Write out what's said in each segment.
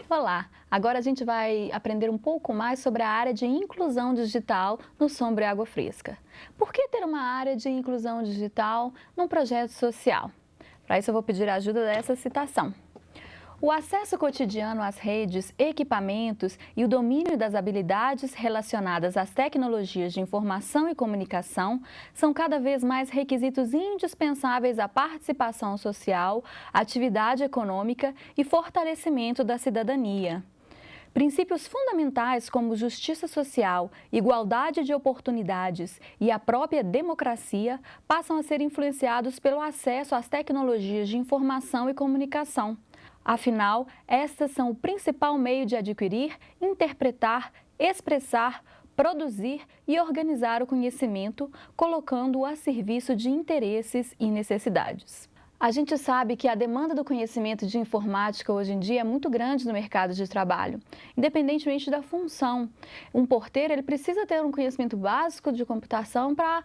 Olá! Agora a gente vai aprender um pouco mais sobre a área de inclusão digital no Sombra e Água Fresca. Por que ter uma área de inclusão digital num projeto social? Para isso eu vou pedir a ajuda dessa citação. O acesso cotidiano às redes, equipamentos e o domínio das habilidades relacionadas às tecnologias de informação e comunicação são cada vez mais requisitos indispensáveis à participação social, atividade econômica e fortalecimento da cidadania. Princípios fundamentais como justiça social, igualdade de oportunidades e a própria democracia passam a ser influenciados pelo acesso às tecnologias de informação e comunicação. Afinal, estas são o principal meio de adquirir, interpretar, expressar, produzir e organizar o conhecimento, colocando-o a serviço de interesses e necessidades. A gente sabe que a demanda do conhecimento de informática hoje em dia é muito grande no mercado de trabalho, independentemente da função. Um porteiro ele precisa ter um conhecimento básico de computação para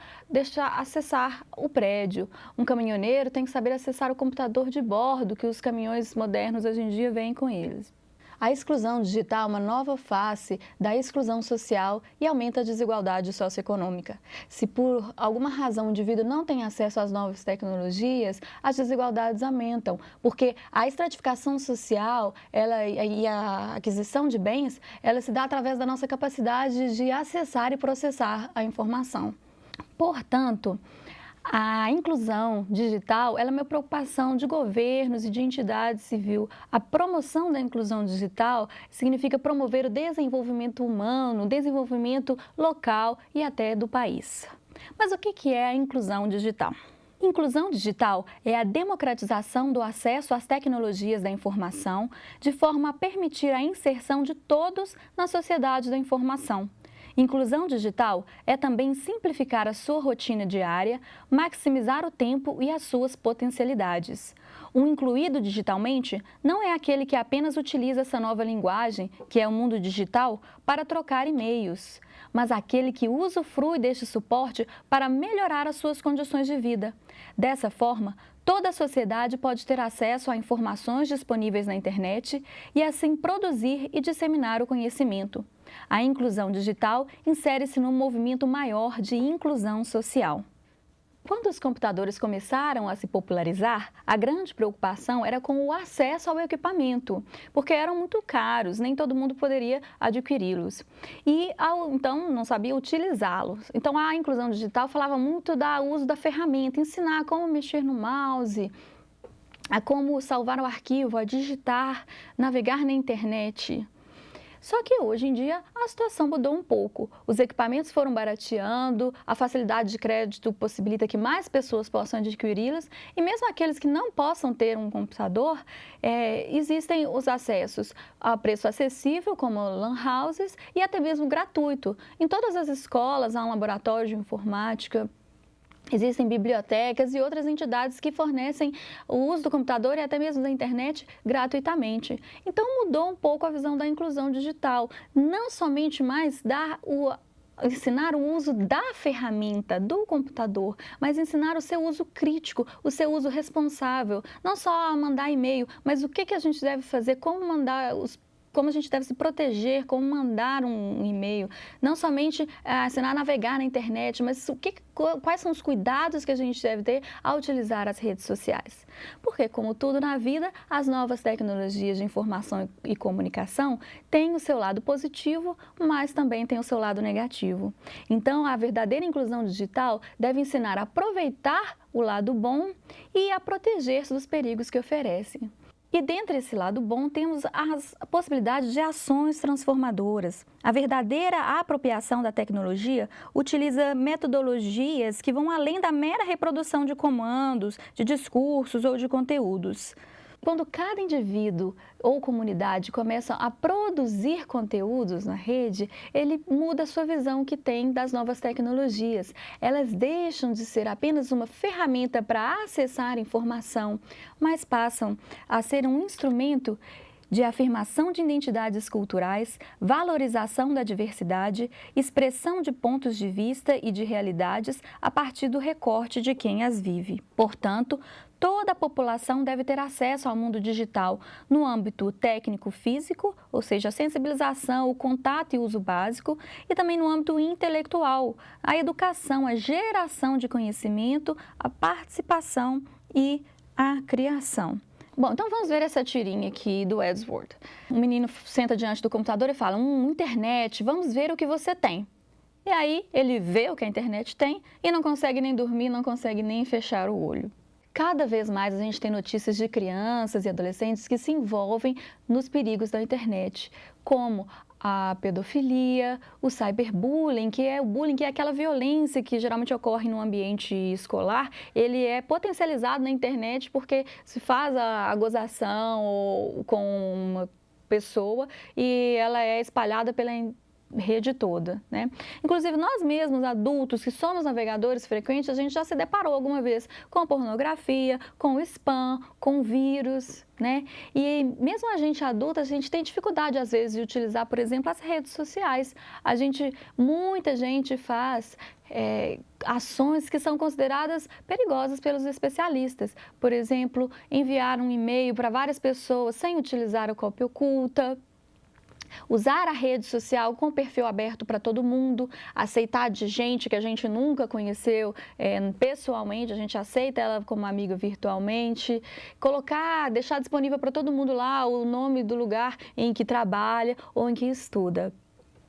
acessar o prédio. Um caminhoneiro tem que saber acessar o computador de bordo, que os caminhões modernos hoje em dia vêm com eles. A exclusão digital é uma nova face da exclusão social e aumenta a desigualdade socioeconômica. Se por alguma razão o indivíduo não tem acesso às novas tecnologias, as desigualdades aumentam, porque a estratificação social e a aquisição de bens, ela se dá através da nossa capacidade de acessar e processar a informação. Portanto, a inclusão digital ela é uma preocupação de governos e de entidade civil. A promoção da inclusão digital significa promover o desenvolvimento humano, o desenvolvimento local e até do país. Mas o que é a inclusão digital? Inclusão digital é a democratização do acesso às tecnologias da informação, de forma a permitir a inserção de todos na sociedade da informação. Inclusão digital é também simplificar a sua rotina diária, maximizar o tempo e as suas potencialidades. O incluído digitalmente não é aquele que apenas utiliza essa nova linguagem, que é o mundo digital, para trocar e-mails, mas aquele que usufrui deste suporte para melhorar as suas condições de vida. Dessa forma, toda a sociedade pode ter acesso a informações disponíveis na internet e assim produzir e disseminar o conhecimento. A inclusão digital insere-se num movimento maior de inclusão social. Quando os computadores começaram a se popularizar, a grande preocupação era com o acesso ao equipamento, porque eram muito caros, nem todo mundo poderia adquiri-los. E, então, não sabia utilizá-los. Então, a inclusão digital falava muito do uso da ferramenta, ensinar como mexer no mouse, a como salvar o arquivo, a digitar, navegar na internet. Só que hoje em dia a situação mudou um pouco. Os equipamentos foram barateando, a facilidade de crédito possibilita que mais pessoas possam adquiri-los e mesmo aqueles que não possam ter um computador, existem os acessos a preço acessível, como lan houses, e até mesmo gratuito. Em todas as escolas há um laboratório de informática. Existem bibliotecas e outras entidades que fornecem o uso do computador e até mesmo da internet gratuitamente. Então mudou um pouco a visão da inclusão digital, não somente mais ensinar o uso da ferramenta, do computador, mas ensinar o seu uso crítico, o seu uso responsável, não só mandar e-mail, mas o que a gente deve fazer, como a gente deve se proteger, como mandar um e-mail, não somente ensinar a navegar na internet, mas quais são os cuidados que a gente deve ter ao utilizar as redes sociais. Porque, como tudo na vida, as novas tecnologias de informação e comunicação têm o seu lado positivo, mas também têm o seu lado negativo. Então, a verdadeira inclusão digital deve ensinar a aproveitar o lado bom e a proteger-se dos perigos que oferece. E dentre esse lado bom, temos as possibilidades de ações transformadoras. A verdadeira apropriação da tecnologia utiliza metodologias que vão além da mera reprodução de comandos, de discursos ou de conteúdos. Quando cada indivíduo ou comunidade começa a produzir conteúdos na rede, ele muda a sua visão que tem das novas tecnologias. Elas deixam de ser apenas uma ferramenta para acessar informação, mas passam a ser um instrumento de afirmação de identidades culturais, valorização da diversidade, expressão de pontos de vista e de realidades a partir do recorte de quem as vive. Portanto, toda a população deve ter acesso ao mundo digital no âmbito técnico-físico, ou seja, a sensibilização, o contato e uso básico, e também no âmbito intelectual, a educação, a geração de conhecimento, a participação e a criação. Bom, então vamos ver essa tirinha aqui do Edward. Um menino senta diante do computador e fala, internet, vamos ver o que você tem. E aí ele vê o que a internet tem e não consegue nem dormir, não consegue nem fechar o olho. Cada vez mais a gente tem notícias de crianças e adolescentes que se envolvem nos perigos da internet, como a pedofilia, o cyberbullying, que é aquela violência que geralmente ocorre no ambiente escolar, ele é potencializado na internet porque se faz a gozação com uma pessoa e ela é espalhada pela rede toda, né? Inclusive nós mesmos, adultos, que somos navegadores frequentes, a gente já se deparou alguma vez com pornografia, com spam, com vírus, né? E mesmo a gente adulta, a gente tem dificuldade às vezes de utilizar, por exemplo, as redes sociais. Muita gente faz ações que são consideradas perigosas pelos especialistas. Por exemplo, enviar um e-mail para várias pessoas sem utilizar a cópia oculta, usar a rede social com perfil aberto para todo mundo, aceitar de gente que a gente nunca conheceu pessoalmente, a gente aceita ela como amiga virtualmente, deixar disponível para todo mundo lá o nome do lugar em que trabalha ou em que estuda.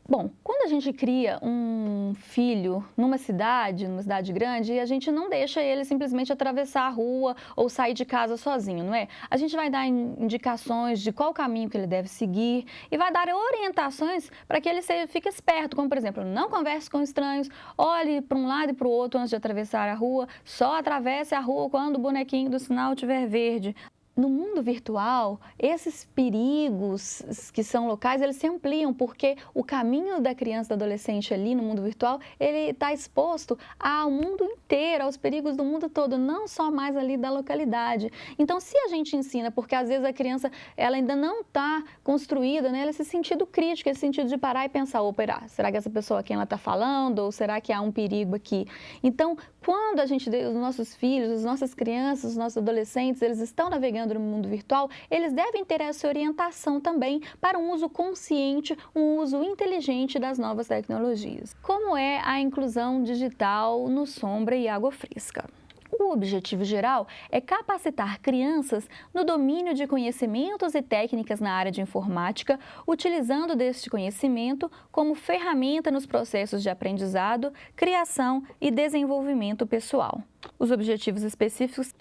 Bom, quando a gente cria um filho numa cidade grande, a gente não deixa ele simplesmente atravessar a rua ou sair de casa sozinho, não é? A gente vai dar indicações de qual caminho que ele deve seguir e vai dar orientações para que ele fique esperto, como por exemplo, não converse com estranhos, olhe para um lado e para o outro antes de atravessar a rua, só atravesse a rua quando o bonequinho do sinal estiver verde. No mundo virtual, esses perigos que são locais, eles se ampliam, porque o caminho da criança e do adolescente ali no mundo virtual, ele está exposto ao mundo inteiro, aos perigos do mundo todo, não só mais ali da localidade. Então, se a gente ensina, porque às vezes a criança ela ainda não está construída, né, esse sentido crítico, esse sentido de parar e pensar, opa, será que essa pessoa a quem ela está falando, ou será que há um perigo aqui? Então, quando os nossos filhos, as nossas crianças, os nossos adolescentes, eles estão navegando no mundo virtual, eles devem ter essa orientação também para um uso consciente, um uso inteligente das novas tecnologias. Como é a inclusão digital no Sombra e Água Fresca? O objetivo geral é capacitar crianças no domínio de conhecimentos e técnicas na área de informática, utilizando deste conhecimento como ferramenta nos processos de aprendizado, criação e desenvolvimento pessoal. Os objetivos específicos: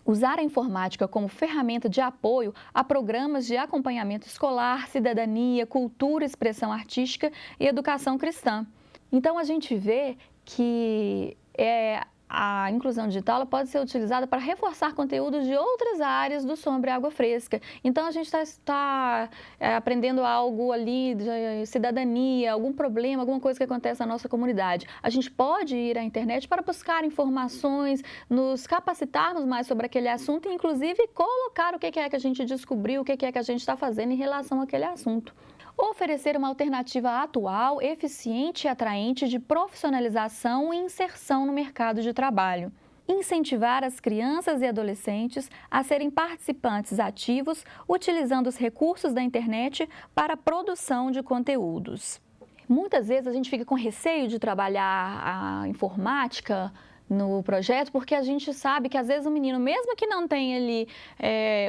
usar a informática como ferramenta de apoio a programas de acompanhamento escolar, cidadania, cultura, expressão artística e educação cristã. Então, a gente vê que a inclusão digital ela pode ser utilizada para reforçar conteúdos de outras áreas do Sombra e Água Fresca. Então, a gente está aprendendo algo ali de cidadania, algum problema, alguma coisa que acontece na nossa comunidade. A gente pode ir à internet para buscar informações, nos capacitarmos mais sobre aquele assunto e, inclusive, colocar o que é que a gente descobriu, o que é que a gente está fazendo em relação àquele assunto. Oferecer uma alternativa atual, eficiente e atraente de profissionalização e inserção no mercado de trabalho. Incentivar as crianças e adolescentes a serem participantes ativos, utilizando os recursos da internet para a produção de conteúdos. Muitas vezes a gente fica com receio de trabalhar a informática no projeto, porque a gente sabe que às vezes o menino, mesmo que não tenha ali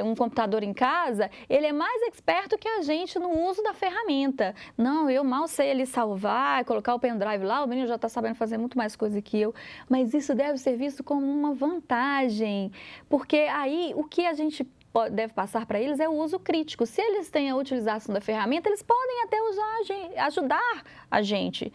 um computador em casa, ele é mais experto que a gente no uso da ferramenta. Não, eu mal sei ali salvar, colocar o pendrive lá, o menino já está sabendo fazer muito mais coisa que eu, mas isso deve ser visto como uma vantagem, porque aí o que a gente deve passar para eles é o uso crítico. Se eles têm a utilização da ferramenta, eles podem até ajudar a gente,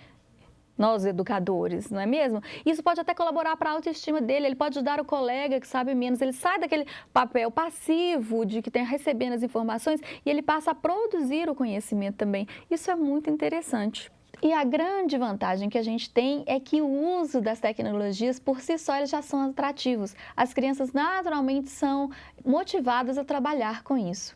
nós educadores, não é mesmo? Isso pode até colaborar para a autoestima dele, ele pode ajudar o colega que sabe menos, ele sai daquele papel passivo de que tem recebendo as informações e ele passa a produzir o conhecimento também. Isso é muito interessante. E a grande vantagem que a gente tem é que o uso das tecnologias, por si só, eles já são atrativos. As crianças naturalmente são motivadas a trabalhar com isso.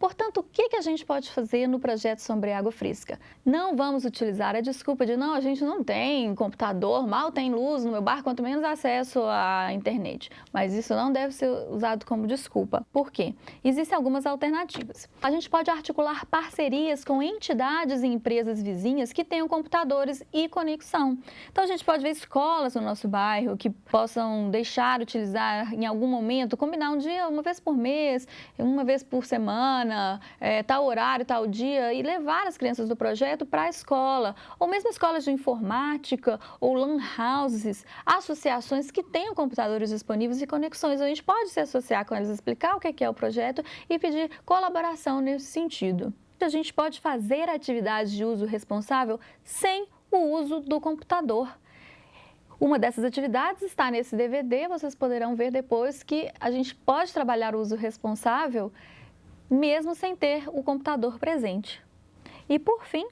Portanto, o que a gente pode fazer no projeto Sombra e Água Fresca? Não vamos utilizar a desculpa de não, a gente não tem computador, mal tem luz no meu bar, quanto menos acesso à internet. Mas isso não deve ser usado como desculpa. Por quê? Existem algumas alternativas. A gente pode articular parcerias com entidades e empresas vizinhas que tenham computadores e conexão. Então, a gente pode ver escolas no nosso bairro que possam deixar utilizar em algum momento, combinar um dia, uma vez por mês, uma vez por semana, tal horário, tal dia, e levar as crianças do projeto para a escola. Ou mesmo escolas de informática ou lan houses, associações que tenham computadores disponíveis e conexões. A gente pode se associar com eles, explicar o que é o projeto e pedir colaboração nesse sentido. A gente pode fazer atividades de uso responsável sem o uso do computador. Uma dessas atividades está nesse DVD, vocês poderão ver depois que a gente pode trabalhar o uso responsável mesmo sem ter o computador presente. E por fim,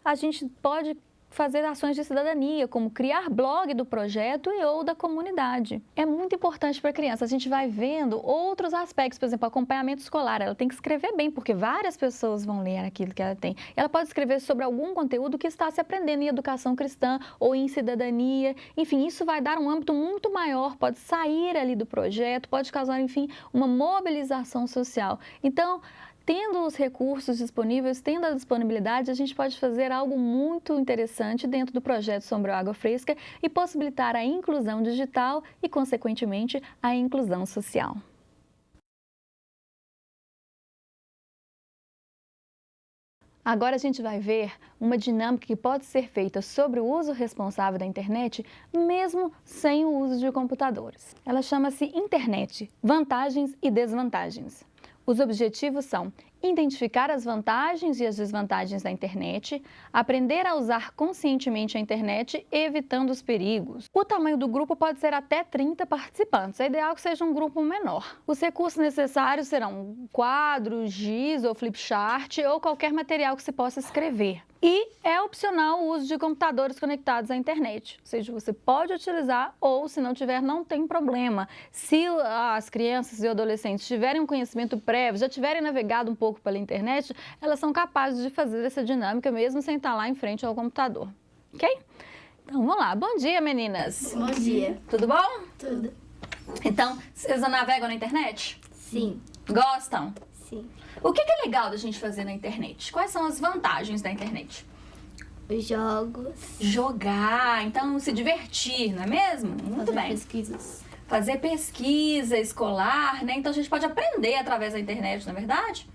a gente pode fazer ações de cidadania, como criar blog do projeto e ou da comunidade. É muito importante para a criança. A gente vai vendo outros aspectos, por exemplo, acompanhamento escolar. Ela tem que escrever bem, porque várias pessoas vão ler aquilo que ela tem. Ela pode escrever sobre algum conteúdo que está se aprendendo em educação cristã ou em cidadania. Enfim, isso vai dar um âmbito muito maior, pode sair ali do projeto, pode causar, enfim, uma mobilização social. Então, tendo os recursos disponíveis, tendo a disponibilidade, a gente pode fazer algo muito interessante dentro do projeto Sombra e Água Fresca e possibilitar a inclusão digital e, consequentemente, a inclusão social. Agora a gente vai ver uma dinâmica que pode ser feita sobre o uso responsável da internet, mesmo sem o uso de computadores. Ela chama-se Internet, vantagens e desvantagens. Os objetivos são identificar as vantagens e as desvantagens da internet, aprender a usar conscientemente a internet, evitando os perigos. O tamanho do grupo pode ser até 30 participantes, é ideal que seja um grupo menor. Os recursos necessários serão quadros, giz ou flipchart ou qualquer material que se possa escrever. E é opcional o uso de computadores conectados à internet, ou seja, você pode utilizar ou, se não tiver, não tem problema. Se as crianças e adolescentes tiverem um conhecimento prévio, já tiverem navegado um pouco pela internet, elas são capazes de fazer essa dinâmica mesmo sem estar lá em frente ao computador, ok? Então, vamos lá. Bom dia, meninas! Bom dia. Tudo bom? Tudo. Então, vocês navegam na internet? Sim. Gostam? Sim. O que é legal da gente fazer na internet? Quais são as vantagens da internet? Os jogos. Jogar, então se divertir, não é mesmo? Muito Fazer bem. pesquisas. Fazer pesquisa escolar, né? Então a gente pode aprender através da internet, não é verdade?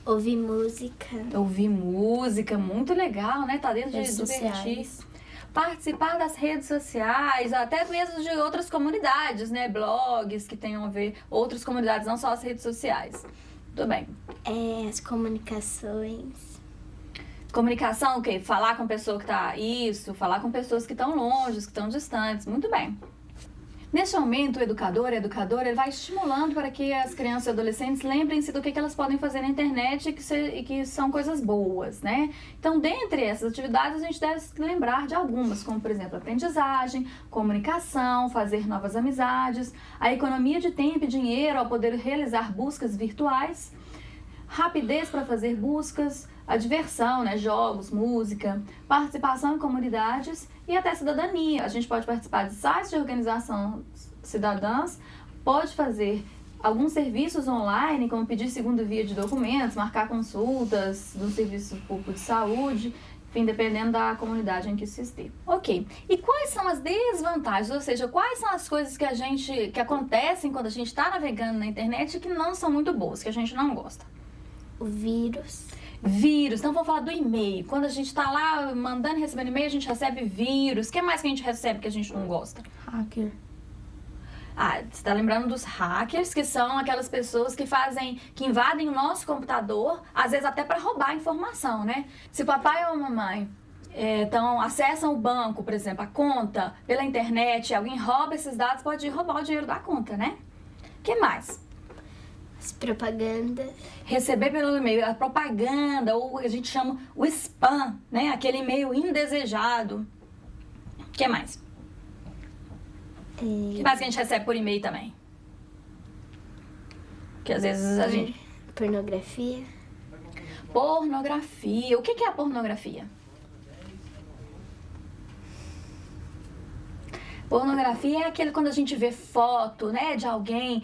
Ouvir música. Ouvir música, muito legal, né? Tá dentro de Redes divertir. sociais. Participar das redes sociais, até mesmo de outras comunidades, né? Blogs que tenham a ver, outras comunidades, não só as redes sociais. Tudo bem. As comunicações. Comunicação, o quê? Falar com a pessoa que está... Isso, falar com pessoas que estão longe, que estão distantes. Muito bem. Neste momento, o educador e a educadora ele vai estimulando para que as crianças e adolescentes lembrem-se do que elas podem fazer na internet e que são coisas boas, né? Então, dentre essas atividades, a gente deve se lembrar de algumas, como, por exemplo, aprendizagem, comunicação, fazer novas amizades, a economia de tempo e dinheiro ao poder realizar buscas virtuais, rapidez para fazer buscas, a diversão, né? Jogos, música, participação em comunidades e até cidadania. A gente pode participar de sites de organização cidadãs, pode fazer alguns serviços online, como pedir segunda via de documentos, marcar consultas do Serviço Público de Saúde, enfim, dependendo da comunidade em que se esteja. Ok. E quais são as desvantagens? Ou seja, quais são as coisas que acontecem quando a gente está navegando na internet e que não são muito boas, que a gente não gosta? O vírus. Vírus, então vamos falar do e-mail. Quando a gente está lá mandando e recebendo e-mail, a gente recebe vírus. O que mais que a gente recebe que a gente não gosta? Hacker. Ah, você está lembrando dos hackers, que são aquelas pessoas que invadem o nosso computador, às vezes até para roubar a informação, né? Se o papai ou a mamãe então acessam o banco, por exemplo, a conta pela internet, alguém rouba esses dados, pode roubar o dinheiro da conta, né? O que mais? As propagandas. Receber pelo e-mail a propaganda, ou a gente chama o spam, né? Aquele e-mail indesejado. O que mais? O que mais que a gente recebe por e-mail também? Que às vezes a gente... Pornografia. Pornografia. O que é a pornografia? Pornografia é aquele quando a gente vê foto, né, de alguém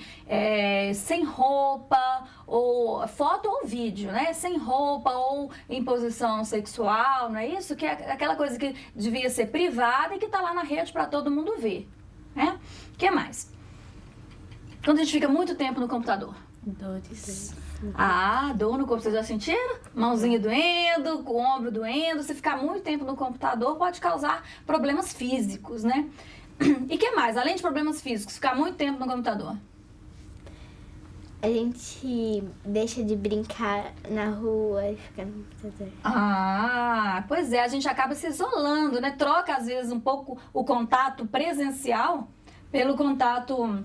sem roupa, ou foto ou vídeo, né, sem roupa ou em posição sexual, não é isso? Que é aquela coisa que devia ser privada e que está lá na rede para todo mundo ver, né? O que mais? Quando a gente fica muito tempo no computador. Dores. Dor no corpo, vocês já sentiram? Mãozinha doendo, o ombro doendo. Se ficar muito tempo no computador pode causar problemas físicos, né? E que mais? Além de problemas físicos, ficar muito tempo no computador. A gente deixa de brincar na rua e fica no computador. Pois é, a gente acaba se isolando, né? Troca às vezes um pouco o contato presencial pelo contato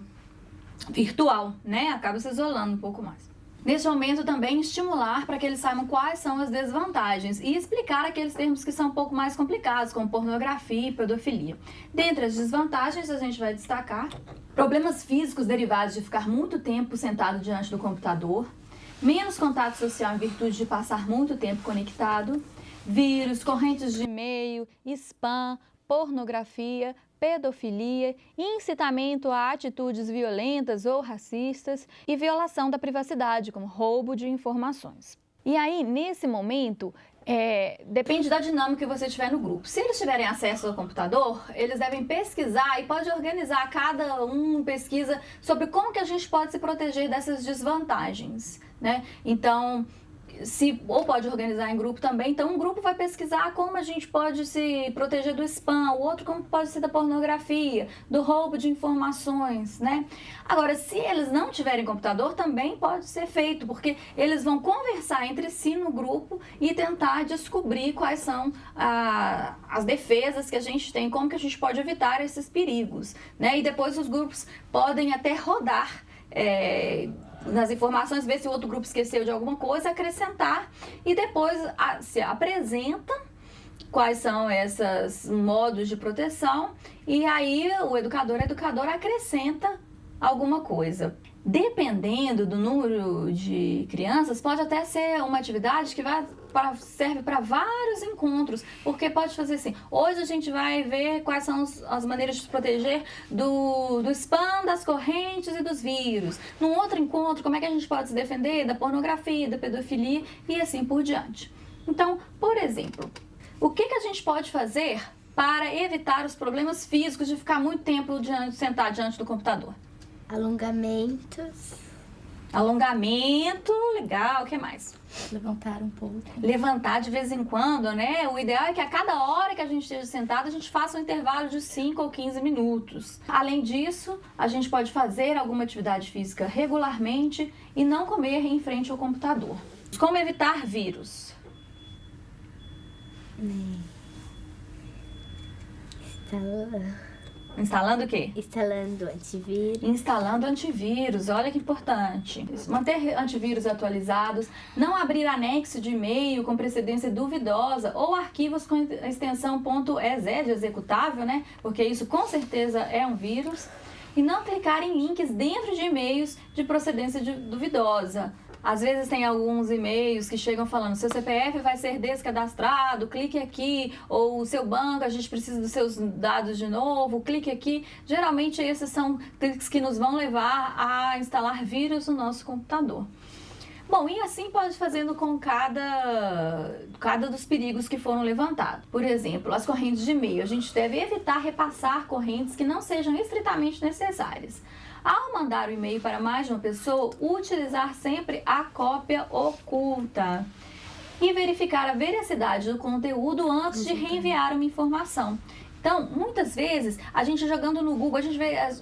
virtual, né? Acaba se isolando um pouco mais. Neste momento também estimular para que eles saibam quais são as desvantagens e explicar aqueles termos que são um pouco mais complicados, como pornografia e pedofilia. Dentre as desvantagens a gente vai destacar problemas físicos derivados de ficar muito tempo sentado diante do computador, menos contato social em virtude de passar muito tempo conectado, vírus, correntes de e-mail, spam, pornografia, pedofilia, incitamento a atitudes violentas ou racistas e violação da privacidade, como roubo de informações. E aí, nesse momento, depende da dinâmica que você tiver no grupo. Se eles tiverem acesso ao computador, eles devem pesquisar e pode organizar, cada um pesquisa sobre como que a gente pode se proteger dessas desvantagens, né? Então, ou pode organizar em grupo também, então um grupo vai pesquisar como a gente pode se proteger do spam, o outro como pode ser da pornografia, do roubo de informações, né? Agora, se eles não tiverem computador, também pode ser feito, porque eles vão conversar entre si no grupo e tentar descobrir quais são as defesas que a gente tem, como que a gente pode evitar esses perigos, né? E depois os grupos podem até rodar nas informações, ver se o outro grupo esqueceu de alguma coisa, acrescentar e depois se apresenta quais são esses modos de proteção e aí o educador, a educadora acrescenta alguma coisa. Dependendo do número de crianças, pode até ser uma atividade que serve para vários encontros, porque pode fazer assim, hoje a gente vai ver quais são as maneiras de se proteger do spam, das correntes e dos vírus. Num outro encontro, como é que a gente pode se defender da pornografia, da pedofilia e assim por diante. Então, por exemplo, o que a gente pode fazer para evitar os problemas físicos de ficar muito tempo sentado diante do computador? Alongamentos. Alongamento, legal, o que mais? Levantar um pouco. Levantar de vez em quando, né? O ideal é que a cada hora que a gente esteja sentado, a gente faça um intervalo de 5 ou 15 minutos. Além disso, a gente pode fazer alguma atividade física regularmente e não comer em frente ao computador. Como evitar vírus? Instalando o quê? Instalando antivírus. Instalando antivírus, olha que importante. Manter antivírus atualizados, não abrir anexo de e-mail com precedência duvidosa ou arquivos com a extensão .exe de executável, né? Porque isso com certeza é um vírus. E não clicar em links dentro de e-mails de procedência duvidosa. Às vezes tem alguns e-mails que chegam falando, seu CPF vai ser descadastrado, clique aqui, ou o seu banco, a gente precisa dos seus dados de novo, clique aqui. Geralmente esses são cliques que nos vão levar a instalar vírus no nosso computador. Bom, e assim pode fazendo com cada dos perigos que foram levantados. Por exemplo, as correntes de e-mail. A gente deve evitar repassar correntes que não sejam estritamente necessárias. Ao mandar o e-mail para mais de uma pessoa, utilizar sempre a cópia oculta. E verificar a veracidade do conteúdo antes de reenviar uma informação. Então, muitas vezes, a gente jogando no Google, a gente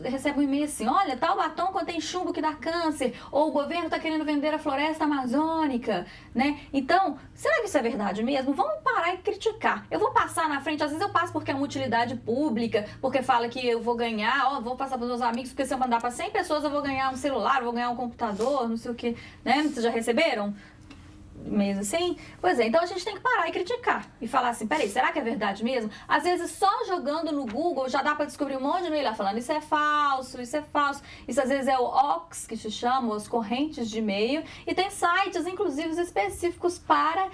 recebe um e-mail assim, olha, tal batom contém chumbo que dá câncer, ou o governo está querendo vender a floresta amazônica, né? Então, será que isso é verdade mesmo? Vamos parar e criticar. Eu vou passar na frente, às vezes eu passo porque é uma utilidade pública, porque fala que eu vou ganhar, vou passar para os meus amigos, porque se eu mandar para 100 pessoas eu vou ganhar um celular, eu vou ganhar um computador, não sei o que, né? Vocês já receberam? meio assim? Pois é, então a gente tem que parar e criticar e falar assim, peraí, será que é verdade mesmo? Às vezes só jogando no Google já dá para descobrir um monte de e-mail lá falando isso é falso, isso é falso. Isso às vezes é o Ox que se chama, as correntes de e-mail, e tem sites inclusive específicos para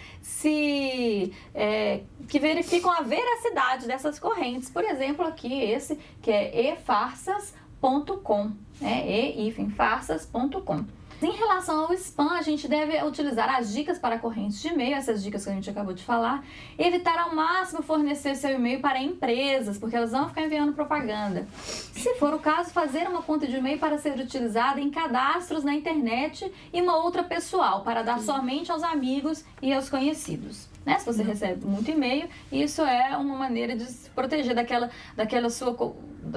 que verificam a veracidade dessas correntes. Por exemplo, aqui esse que é efarsas.com, né? e-farsas.com. Em relação ao spam, a gente deve utilizar as dicas para correntes de e-mail, essas dicas que a gente acabou de falar, evitar ao máximo fornecer seu e-mail para empresas, porque elas vão ficar enviando propaganda. Se for o caso, fazer uma conta de e-mail para ser utilizada em cadastros na internet e uma outra pessoal, para dar somente aos amigos e aos conhecidos. Né? Se você recebe muito e-mail, isso é uma maneira de se proteger da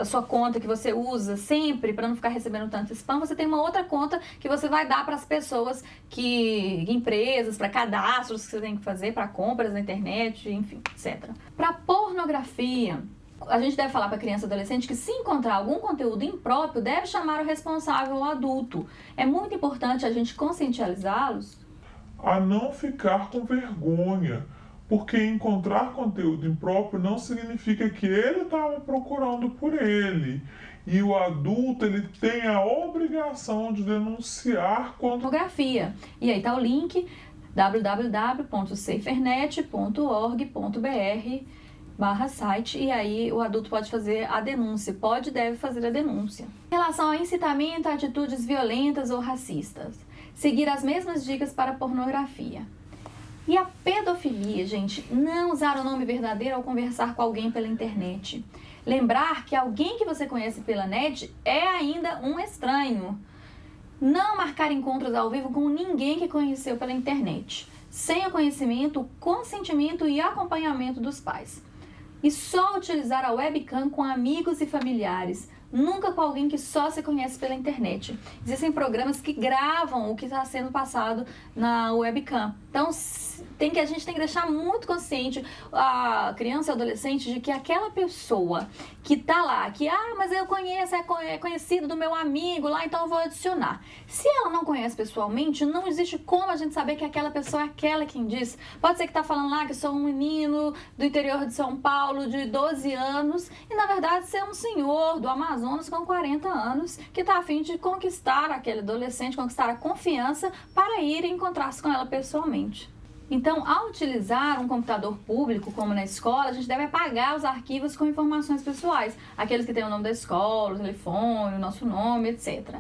sua conta que você usa sempre para não ficar recebendo tanto spam. Você tem uma outra conta que você vai dar para as pessoas, empresas, para cadastros que você tem que fazer, para compras na internet, enfim, etc. Para pornografia, a gente deve falar para criança e adolescente que se encontrar algum conteúdo impróprio, deve chamar o responsável ou adulto. É muito importante a gente conscientizá-los a não ficar com vergonha, porque encontrar conteúdo impróprio não significa que ele estava procurando por ele. E o adulto, ele tem a obrigação de denunciar pornografia. E aí está o link www.safernet.org.br/site, e aí o adulto pode fazer a denúncia, deve fazer a denúncia. Em relação ao incitamento a atitudes violentas ou racistas, seguir as mesmas dicas para a pornografia. E a pedofilia, gente, não usar o nome verdadeiro ao conversar com alguém pela internet. Lembrar que alguém que você conhece pela net é ainda um estranho. Não marcar encontros ao vivo com ninguém que conheceu pela internet, sem o conhecimento, consentimento e acompanhamento dos pais. E só utilizar a webcam com amigos e familiares, nunca com alguém que só se conhece pela internet. Existem programas que gravam o que está sendo passado na webcam. Então, a gente tem que deixar muito consciente a criança e adolescente de que aquela pessoa que está lá, mas eu conheço, é conhecido do meu amigo lá, então eu vou adicionar. Se ela não conhece pessoalmente, não existe como a gente saber que aquela pessoa é aquela quem diz. Pode ser que está falando lá que sou um menino do interior de São Paulo de 12 anos e na verdade ser um senhor do Amazonas com 40 anos que está a fim de conquistar aquele adolescente, conquistar a confiança para ir encontrar-se com ela pessoalmente. Então, ao utilizar um computador público, como na escola, a gente deve apagar os arquivos com informações pessoais, aqueles que têm o nome da escola, o telefone, o nosso nome, etc.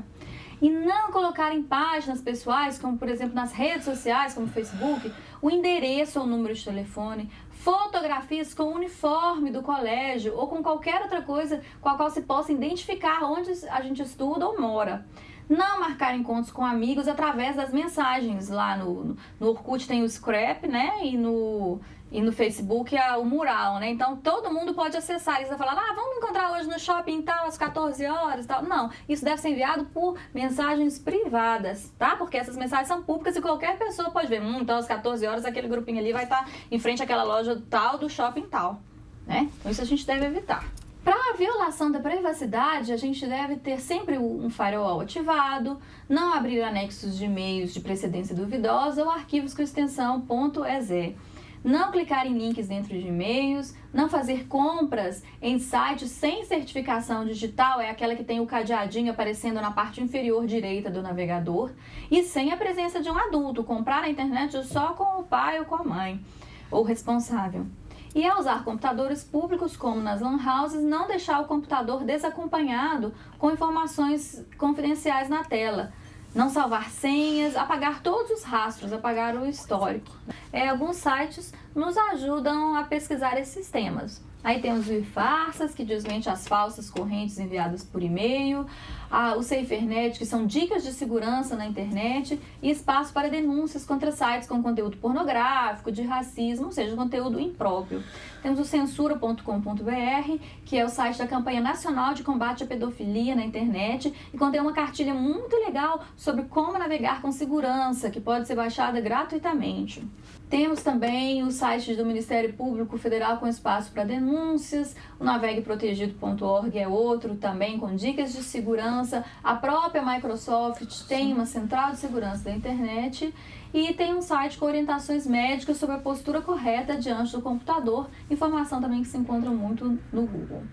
E não colocar em páginas pessoais, como por exemplo nas redes sociais, como o Facebook, o endereço ou número de telefone, fotografias com o uniforme do colégio ou com qualquer outra coisa com a qual se possa identificar onde a gente estuda ou mora. Não marcar encontros com amigos através das mensagens. Lá no Orkut tem o Scrap, né? E no Facebook o mural, né? Então todo mundo pode acessar isso e falar, vamos encontrar hoje no shopping tal, às 14 horas tal. Não, isso deve ser enviado por mensagens privadas, tá? Porque essas mensagens são públicas e qualquer pessoa pode ver. Então às 14 horas aquele grupinho ali vai estar em frente àquela loja tal do shopping tal, né? Então isso a gente deve evitar. Para a violação da privacidade, a gente deve ter sempre um firewall ativado, não abrir anexos de e-mails de precedência duvidosa ou arquivos com extensão .exe, não clicar em links dentro de e-mails, não fazer compras em sites sem certificação digital, é aquela que tem o cadeadinho aparecendo na parte inferior direita do navegador, e sem a presença de um adulto, comprar na internet só com o pai ou com a mãe, ou responsável. E ao usar computadores públicos, como nas lan houses, não deixar o computador desacompanhado com informações confidenciais na tela. Não salvar senhas, apagar todos os rastros, apagar o histórico. Alguns sites nos ajudam a pesquisar esses temas. Aí temos o e-farsas, que desmente as falsas correntes enviadas por e-mail, o SaferNet, que são dicas de segurança na internet, e espaço para denúncias contra sites com conteúdo pornográfico, de racismo, ou seja, conteúdo impróprio. Temos o censura.com.br, que é o site da campanha nacional de combate à pedofilia na internet, e contém uma cartilha muito legal sobre como navegar com segurança, que pode ser baixada gratuitamente. Temos também o site do Ministério Público Federal com espaço para denúncias, o navegueprotegido.org é outro também com dicas de segurança. A própria Microsoft tem uma central de segurança da internet e tem um site com orientações médicas sobre a postura correta diante do computador, informação também que se encontra muito no Google.